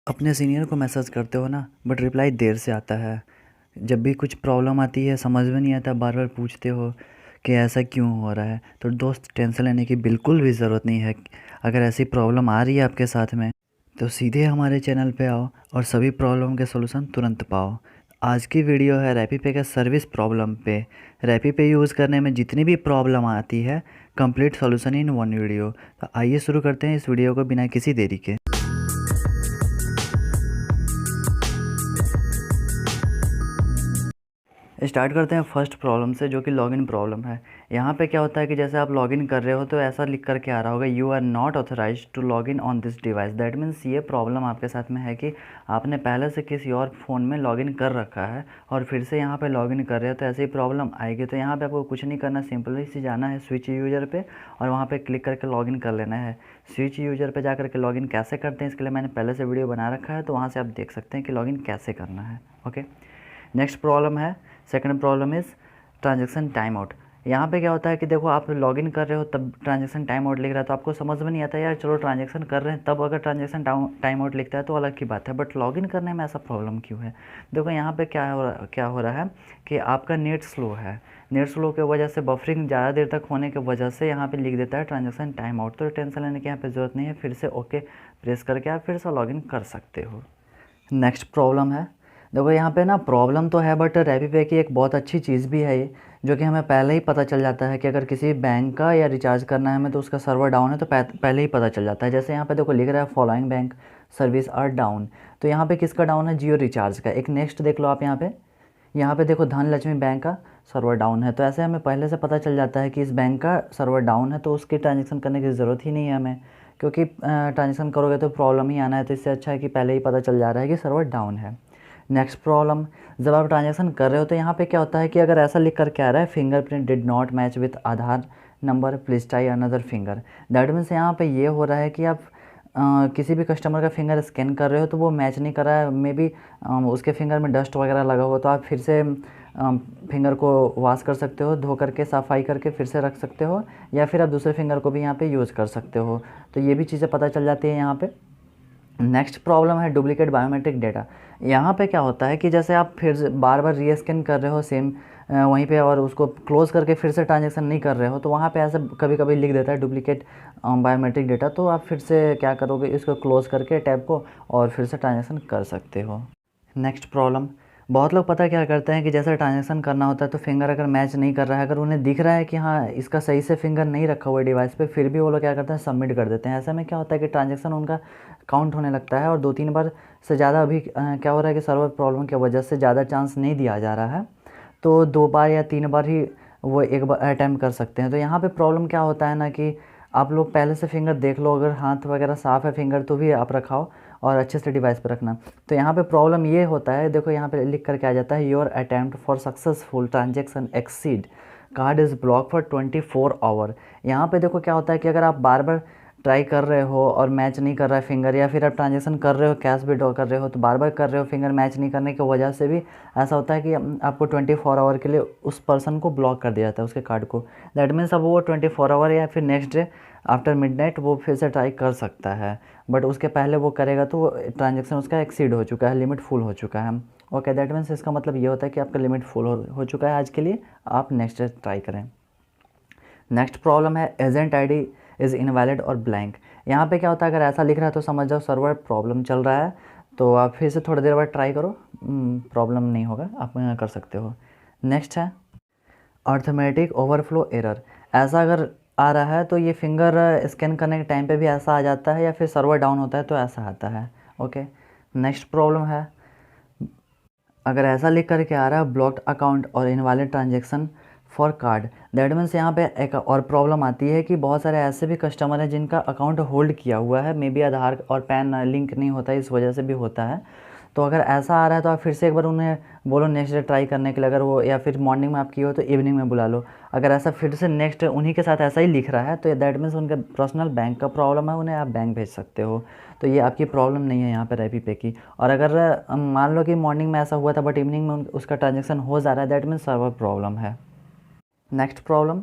अपने सीनियर को मैसेज करते हो ना, बट रिप्लाई देर से आता है। जब भी कुछ प्रॉब्लम आती है समझ में नहीं आता, बार बार पूछते हो कि ऐसा क्यों हो रहा है। तो दोस्त, टेंशन लेने की बिल्कुल भी ज़रूरत नहीं है। अगर ऐसी प्रॉब्लम आ रही है आपके साथ में तो सीधे हमारे चैनल पे आओ और सभी प्रॉब्लम के सॉल्यूशन तुरंत पाओ। आज की वीडियो है रैपी पे के सर्विस प्रॉब्लम पे। रैपी पे यूज़ करने में जितनी भी प्रॉब्लम आती है, complete solution in one video. तो आइए शुरू करते हैं इस वीडियो को बिना किसी देरी के। स्टार्ट करते हैं फर्स्ट प्रॉब्लम से, जो कि लॉगिन प्रॉब्लम है। यहाँ पे क्या होता है कि जैसे आप लॉगिन कर रहे हो तो ऐसा लिख करके आ रहा होगा, you are not authorized to login on this device. That means ये प्रॉब्लम आपके साथ में है कि आपने पहले से किसी और फ़ोन में लॉगिन कर रखा है और फिर से यहाँ पे लॉगिन कर रहे हो तो ऐसी प्रॉब्लम आएगी। तो यहाँ पे आपको कुछ नहीं करना, सिंपली से जाना है स्विच यूज़र पे और वहाँ पे क्लिक करके लॉगिन कर लेना है। स्विच यूज़र पे जा करके लॉगिन कैसे करते हैं इसके लिए मैंने पहले से वीडियो बना रखा है, तो वहाँ से आप देख सकते हैं कि लॉगिन कैसे करना है। ओके, नेक्स्ट प्रॉब्लम है, second problem is transaction time out. यहाँ पे क्या होता है कि देखो आप लॉगिन कर रहे हो तब ट्रांजैक्शन टाइम आउट लिख रहा है, तो आपको समझ में नहीं आता यार, चलो ट्रांजैक्शन कर रहे हैं तब अगर ट्रांजैक्शन टाइम आउट लिखता है तो अलग की बात है, बट लॉगिन करने में ऐसा प्रॉब्लम क्यों है। देखो यहाँ पे क्या हो रहा है कि आपका नेट स्लो है। नेट स्लो की वजह से बफरिंग ज़्यादा देर तक होने की वजह से यहाँ पे लिख देता है ट्रांजैक्शन टाइम आउट। तो टेंशन लेने की यहाँ पे ज़रूरत नहीं है, फिर से ओके प्रेस करके आप फिर से लॉगिन कर सकते हो। नेक्स्ट प्रॉब्लम है, देखो यहाँ पे ना प्रॉब्लम तो है बट रैपी पे की एक बहुत अच्छी चीज़ भी है ये, जो कि हमें पहले ही पता चल जाता है कि अगर किसी बैंक का या रिचार्ज करना है हमें तो उसका सर्वर डाउन है तो पहले ही पता चल जाता है। जैसे यहाँ पे देखो लिख रहा है following bank service are down, तो यहाँ पे किसका डाउन है, जियो रिचार्ज का। एक नेक्स्ट देख लो आप यहाँ पे देखो धनलक्ष्मी बैंक का सर्वर डाउन है। तो ऐसे हमें पहले से पता चल जाता है कि इस बैंक का सर्वर डाउन है, तो उसकी ट्रांजेक्शन करने की ज़रूरत ही नहीं है हमें, क्योंकि ट्रांजेक्शन करोगे तो प्रॉब्लम ही आना है। तो इससे अच्छा है कि पहले ही पता चल जा रहा है कि सर्वर डाउन है। नेक्स्ट प्रॉब्लम, जब आप ट्रांजेक्शन कर रहे हो तो यहाँ पे क्या होता है कि अगर ऐसा लिख कर क्या आ रहा है, fingerprint did not match with Aadhaar number, please try another finger. That means यहाँ पे ये हो रहा है कि आप किसी भी कस्टमर का फिंगर स्कैन कर रहे हो तो वो मैच नहीं कर रहा है, मे बी उसके फिंगर में डस्ट वगैरह लगा हुआ, तो आप फिर से फिंगर को वॉश कर सकते हो, धो करके सफाई करके फिर से रख सकते हो, या फिर आप दूसरे फिंगर को भी यहाँ पे यूज़ कर सकते हो। तो ये भी चीज़ें पता चल जाती है यहाँ पे। नेक्स्ट प्रॉब्लम है डुप्लीकेट बायोमेट्रिक डेटा। यहाँ पे क्या होता है कि जैसे आप फिर से बार बार रीस्कैन कर रहे हो सेम वहीं पे और उसको क्लोज़ करके फिर से ट्रांजैक्शन नहीं कर रहे हो, तो वहाँ पे ऐसा कभी कभी लिख देता है डुप्लीकेट बायोमेट्रिक डेटा। तो आप फिर से क्या करोगे, इसको क्लोज़ करके टैब को और फिर से ट्रांजैक्शन कर सकते हो। नेक्स्ट प्रॉब्लम, बहुत लोग पता क्या करते हैं कि जैसे ट्रांजैक्शन करना होता है तो फिंगर अगर मैच नहीं कर रहा है, अगर उन्हें दिख रहा है कि हाँ इसका सही से फिंगर नहीं रखा हुआ है डिवाइस पे, फिर भी वो लोग क्या करते हैं, सबमिट कर देते हैं। ऐसे में क्या होता है कि ट्रांजैक्शन उनका काउंट होने लगता है और 2-3 बार से ज़्यादा अभी क्या हो रहा है कि सर्वर प्रॉब्लम की वजह से ज़्यादा चांस नहीं दिया जा रहा है, तो 2 बार या 3 बार ही वो एक बार अटैम्प्ट कर सकते हैं। तो यहाँ पे प्रॉब्लम क्या होता है ना कि आप लोग पहले से फिंगर देख लो, अगर हाथ वगैरह साफ़ है फिंगर तो भी आप रखाओ और अच्छे से डिवाइस पर रखना। तो यहाँ पे प्रॉब्लम ये होता है, देखो यहाँ पे लिख करके आ जाता है, your attempt for successful transaction exceed, card is block for 24 hour. यहाँ पे देखो क्या होता है कि अगर आप बार बार ट्राई कर रहे हो और मैच नहीं कर रहा है फिंगर, या फिर आप ट्रांजेक्शन कर रहे हो कैश भी ड्रॉ कर रहे हो तो बार बार कर रहे हो, फिंगर मैच नहीं करने की वजह से भी ऐसा होता है कि आपको 24 आवर के लिए उस पर्सन को ब्लॉक कर दिया जाता है, उसके कार्ड को। दैट मीन्स अब वो 24 आवर या फिर नेक्स्ट डे आफ्टर मिडनाइट वो फिर से ट्राई कर सकता है, बट उसके पहले वो करेगा तो ट्रांजेक्शन उसका एक्सीड हो चुका है, लिमिट फुल हो चुका है। ओके, दैट मीन्स इसका मतलब ये होता है कि आपका लिमिट फुल हो चुका है आज के लिए, आप नेक्स्ट डे ट्राई करें। नेक्स्ट प्रॉब्लम है एजेंट आईडी इज़ इनवैलिड और ब्लैंक। यहाँ पे क्या होता है, अगर ऐसा लिख रहा है तो समझ जाओ सर्वर प्रॉब्लम चल रहा है, तो आप फिर से थोड़ी देर बाद ट्राई करो, प्रॉब्लम नहीं होगा, आप कर सकते हो। नेक्स्ट है अर्थमेटिक ओवरफ्लो एरर। ऐसा अगर आ रहा है तो ये फिंगर स्कैन करने के टाइम पे भी ऐसा आ जाता है, या फिर सर्वर डाउन होता है तो ऐसा आता है। ओके, नेक्स्ट प्रॉब्लम है, अगर ऐसा लिख करके आ रहा है ब्लॉक्ड अकाउंट और invalid transaction for card. That means यहाँ पे एक और प्रॉब्लम आती है कि बहुत सारे ऐसे भी कस्टमर हैं जिनका अकाउंट होल्ड किया हुआ है, मे बी आधार और पैन लिंक नहीं होता है, इस वजह से भी होता है। तो अगर ऐसा आ रहा है तो आप फिर से एक बार उन्हें बोलो नेक्स्ट डे ट्राई करने के लिए, अगर वो या फिर मॉर्निंग में आप किए हो तो इवनिंग में बुला लो। अगर ऐसा फिर से नेक्स्ट उन्हीं के साथ ऐसा ही लिख रहा है तो दैट मीन्स उनके पर्सनल बैंक का प्रॉब्लम है, उन्हें आप बैंक भेज सकते हो। तो ये आपकी प्रॉब्लम नहीं है यहाँ पर रैपी पे की। और अगर मान लो कि मॉर्निंग में ऐसा हुआ था बट इवनिंग में उसका ट्रांजेक्शन हो जा रहा है, दैट मीन्स सर्वर प्रॉब्लम है। Next problem,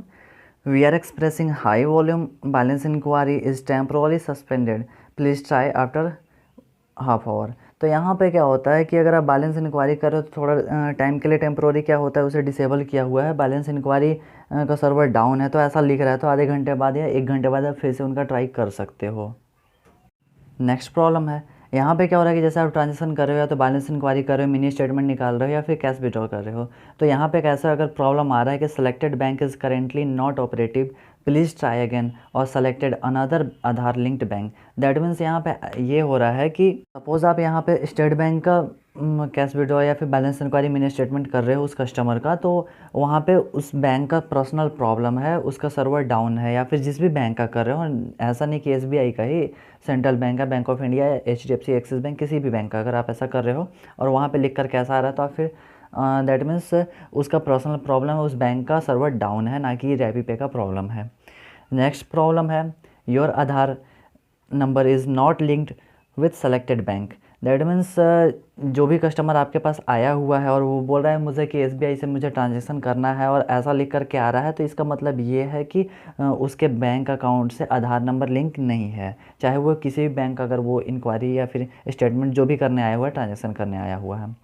we are expressing high volume balance inquiry is temporarily suspended, please try after half hour. तो यहाँ पे क्या होता है कि अगर आप बैलेंस इंक्वायरी कर रहे हो तो थोड़ा टाइम के लिए टेम्प्रोरी क्या होता है, उसे डिसेबल किया हुआ है, बैलेंस इंक्वायरी का सर्वर डाउन है तो ऐसा लिख रहा है, तो आधे घंटे बाद या 1 घंटे बाद आप फिर से उनका ट्राई कर सकते हो। नेक्स्ट प्रॉब्लम है, यहाँ पे क्या हो रहा है कि जैसे आप ट्रांजेक्शन कर रहे हो या तो बैलेंस इंक्वायरी कर रहे हो, मिनी स्टेटमेंट निकाल रहे हो या फिर कैश विड्रॉ कर रहे हो, तो यहाँ पे कैसा अगर प्रॉब्लम आ रहा है कि selected bank is currently not operative, please try again, और selected another Aadhaar linked bank. That means यहाँ पे ये हो रहा है कि सपोज़ आप यहाँ पे स्टेट बैंक का कैश विड्रॉ या फिर बैलेंस इंक्वायरी मिनी स्टेटमेंट कर रहे हो उस कस्टमर का, तो वहाँ पे उस बैंक का पर्सनल प्रॉब्लम है, उसका सर्वर डाउन है, या फिर जिस भी बैंक का कर रहे हो, ऐसा नहीं कि SBI का ही, सेंट्रल बैंक का, बैंक ऑफ इंडिया या HDFC एक्सिस बैंक, किसी भी बैंक का अगर आप ऐसा कर रहे हो और वहाँ पे लिख कर कैसा आ रहा है, तो आप फिर दैट मीन्स उसका पर्सनल प्रॉब्लम है, उस बैंक का सर्वर डाउन है, ना कि रैपी पे का प्रॉब्लम है। नेक्स्ट प्रॉब्लम है, your Aadhaar number is not linked with selected bank. That means जो भी कस्टमर आपके पास आया हुआ है और वो बोल रहा है मुझे कि SBI से मुझे ट्रांजेक्शन करना है और ऐसा लिख कर के आ रहा है, तो इसका मतलब ये है कि उसके बैंक अकाउंट से आधार नंबर लिंक नहीं है, चाहे वो किसी भी बैंक, अगर वो इंक्वायरी या फिर स्टेटमेंट जो भी करने आया हुआ है, ट्रांजेक्शन करने आया हुआ है।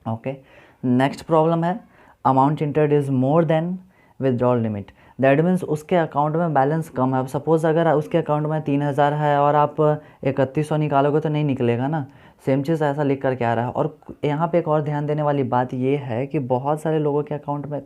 ओके। नेक्स्ट प्रॉब्लम है, amount entered is more than withdrawal limit. That means उसके अकाउंट में बैलेंस कम है। अब सपोज़ अगर उसके अकाउंट में 3,000 है और आप 3100 निकालोगे तो नहीं निकलेगा ना, सेम चीज़ ऐसा लिख करके आ रहा है। और यहाँ पे एक और ध्यान देने वाली बात ये है कि बहुत सारे लोगों के अकाउंट में,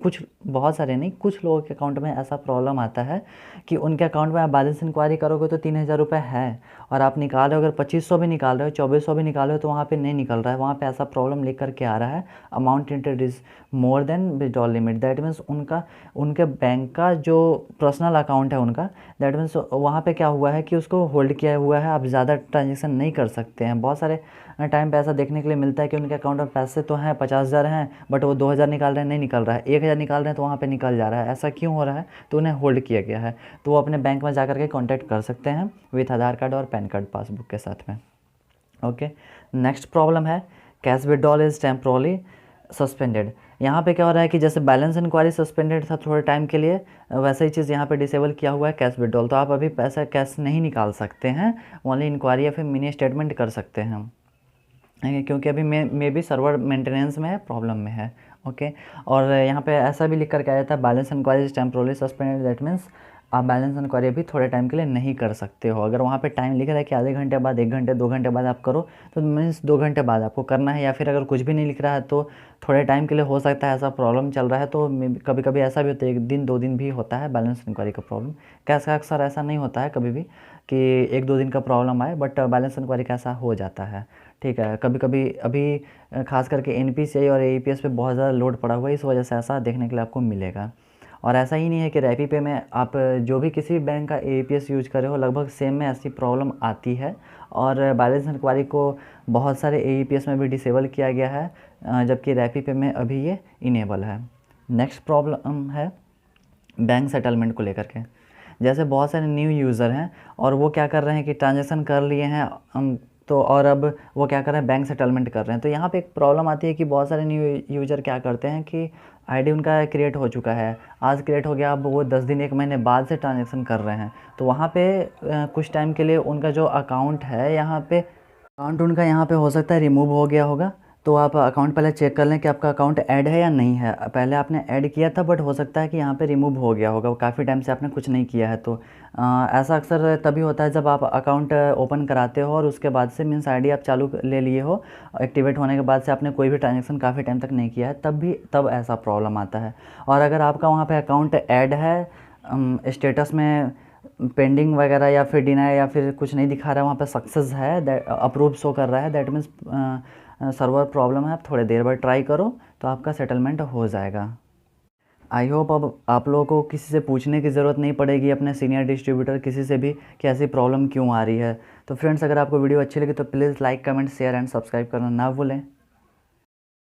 बहुत सारे नहीं, कुछ लोगों के अकाउंट में ऐसा प्रॉब्लम आता है कि उनके अकाउंट में आप बैलेंस इंक्वायरी करोगे तो 3,000 रुपये है और आप निकाल रहे हो, अगर 2500 भी निकाल रहे हो, 2400 भी निकाल रहे हो, तो वहाँ पे नहीं निकल रहा है, वहाँ पे ऐसा प्रॉब्लम लिख करके आ रहा है, amount entered is more than withdrawal limit. That means उनके बैंक का जो पर्सनल अकाउंट है उनका, दैट मीन्स वहाँ पे क्या हुआ है कि उसको होल्ड किया हुआ है, आप ज़्यादा ट्रांजेक्शन नहीं कर सकते हैं। बहुत सारे टाइम पे ऐसा देखने के लिए मिलता है कि उनके अकाउंट में पैसे तो हैं, 50,000 हैं, बट वो 2,000 निकाल रहे हैं, नहीं निकल रहा है, 1,000 निकाल रहे हैं तो वहाँ पे निकल जा रहा है। ऐसा क्यों हो रहा है? तो उन्हें होल्ड किया गया है। तो वो अपने बैंक में जा कर के कॉन्टैक्ट कर सकते हैं विथ आधार कार्ड और पैन कार्ड पासबुक के साथ में। ओके। नेक्स्ट प्रॉब्लम है, cash withdrawal is temporarily suspended. यहाँ पे क्या हो रहा है कि जैसे बैलेंस इंक्वायरी सस्पेंडेड था थोड़े टाइम के लिए, वैसा ही चीज़ यहाँ पे डिसेबल किया हुआ है कैश विड्रॉल। तो आप अभी पैसा कैश नहीं निकाल सकते हैं, ओनली इंक्वायरी या फिर मिनी स्टेटमेंट कर सकते हैं, क्योंकि अभी मे भी सर्वर मेंटेनेंस में है, प्रॉब्लम में है। ओके। और यहाँ पे ऐसा भी लिख कर के आया था, balance inquiry temporarily suspended. That means आप बैलेंस इंक्वायरी अभी थोड़े टाइम के लिए नहीं कर सकते हो। अगर वहाँ पे टाइम लिख रहा है कि आधे घंटे बाद, 1 घंटे, 2 घंटे बाद आप करो, तो मीन्स 2 घंटे बाद आपको करना है। या फिर अगर कुछ भी नहीं लिख रहा है तो थोड़े टाइम के लिए हो सकता है ऐसा प्रॉब्लम चल रहा है, तो कभी कभी ऐसा भी होता है 1 दिन 2 दिन भी होता है बैलेंस इंक्वायरी का प्रॉब्लम। कैश का अक्सर ऐसा नहीं होता है कभी भी कि 1-2 दिन का प्रॉब्लम आए, बट बैलेंस इंक्वायरी का ऐसा हो जाता है। ठीक है, कभी कभी अभी खास करके NPCI और AEPS पे बहुत ज़्यादा लोड पड़ा हुआ है, इस वजह से ऐसा देखने के लिए आपको मिलेगा। और ऐसा ही नहीं है कि रैपी पे में आप जो भी किसी भी बैंक का AEPS यूज करे हो, लगभग सेम में ऐसी प्रॉब्लम आती है। और बैलेंस इंक्वायरी को बहुत सारे AEPS में भी डिसेबल किया गया है, जबकि रैपी पे में अभी ये इनेबल है। नेक्स्ट प्रॉब्लम है बैंक सेटलमेंट को लेकर के। जैसे बहुत सारे न्यू यूज़र हैं और वो क्या कर रहे हैं कि ट्रांजेक्शन कर लिए हैं, तो और अब वो क्या कर रहे हैं, बैंक सेटलमेंट कर रहे हैं। तो यहाँ पे एक प्रॉब्लम आती है कि बहुत सारे न्यू यूज़र क्या करते हैं कि ID उनका क्रिएट हो चुका है, आज क्रिएट हो गया, अब वो 10 दिन 1 महीने बाद से ट्रांजेक्शन कर रहे हैं। तो वहाँ पे कुछ टाइम के लिए उनका जो अकाउंट है, यहाँ पे अकाउंट उनका यहाँ पे हो सकता है रिमूव हो गया होगा। तो आप अकाउंट पहले चेक कर लें कि आपका अकाउंट ऐड है या नहीं है। पहले आपने ऐड किया था, बट हो सकता है कि यहाँ पे रिमूव हो गया होगा, काफ़ी टाइम से आपने कुछ नहीं किया है। तो ऐसा अक्सर तभी होता है जब आप अकाउंट ओपन कराते हो और उसके बाद से मीन्स ID आप चालू ले लिए हो, एक्टिवेट होने के बाद से आपने कोई भी ट्रांजेक्शन काफ़ी टाइम तक नहीं किया है, तब ऐसा प्रॉब्लम आता है। और अगर आपका वहाँ पर अकाउंट ऐड है, स्टेटस में पेंडिंग वगैरह या फिर डिनाई या फिर कुछ नहीं दिखा रहा है, वहाँ पे सक्सेस है, अप्रूव शो कर रहा है, दैट मीन्स सर्वर प्रॉब्लम है। आप थोड़े देर बाद ट्राई करो तो आपका सेटलमेंट हो जाएगा। आई होप अब आप लोगों को किसी से पूछने की ज़रूरत नहीं पड़ेगी, अपने सीनियर डिस्ट्रीब्यूटर किसी से भी, कि ऐसी प्रॉब्लम क्यों आ रही है। तो फ्रेंड्स, अगर आपको वीडियो अच्छी लगी तो please like, comment, share and subscribe करना ना भूलें।